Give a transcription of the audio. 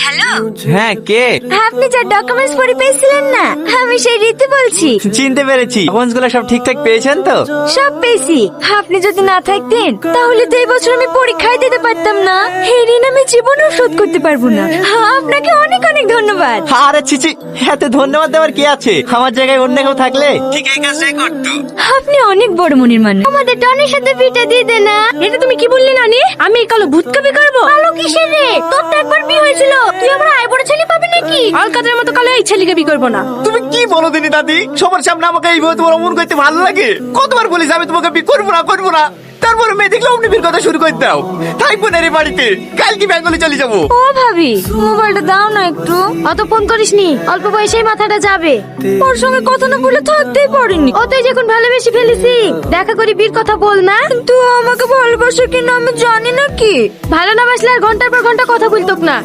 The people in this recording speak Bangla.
হ্যালো, হ্যাঁ কে? আপনি যার ডকুমেন্টস ভেরিফাই ছিলেন না, আমি সেই রীতি বলছি। চিনতে পেরেছি। ডকুমেন্টস গুলো সব ঠিকঠাক পেয়েছেন তো? সব পেয়েছি। আপনি যদি না থাকতেন তাহলে তো এই বছর আমি পরীক্ষায় দিতে পারতাম না। এই ঋণ আমি জীবনেও শোধ করতে পারবো না। আপনাকে অনেক অনেক ধন্যবাদ। আরে ছিছি, এত ধন্যবাদ দেওয়ার কি আছে? আমার জায়গায় অন্য কেউ থাকলে ঠিক এই কাজটাই করতো। আপনি অনেক বড় মনের মানুষ। আমাদের টনের সাথে বিটা দিয়ে দে না। এটা তুমি কি বললি নানি? আমি এই কালো ভূত কবি করবো? কালো কিসের রে? তোর তো একবার বিয়ে হয়েছিল। তুই আমার আয় বড় ছেলে পাবি নাকি? অলকাদের মতো কালো এই ছেলেকে বিয়ে করবো না। তুমি কি বলো দিনি দাদি? সবার সামনে আমাকে এইভাবে তোমার অমন করতে ভালো লাগে? কতবার বলিস আমি তোমাকে বিয়ে করবো না করবো না, তারপরে মেয়ে দেখলে অমনি বিয়ের কথা শুরু করে দাও। থাকবো না রে বাড়িতে, কালকে বেঙ্গলে চলে যাবো। ও ভাবি, মোবাইলটা দাও না একটু। অত ফোন করিসনি, অল্প বয়সেই মাথাটা যাবে। ওর সঙ্গে কথা না বলে থাকতেই পারিনি। ও তুই যখন ভালোবেসে ফেলেছি, দেখা করি বীর কথা বল না। কিন্তু আমাকে ভালোবাসো কিনা আমি জানি না কি। ভালো না বাসলে আর ঘন্টার পর ঘন্টা কথা বলতো না।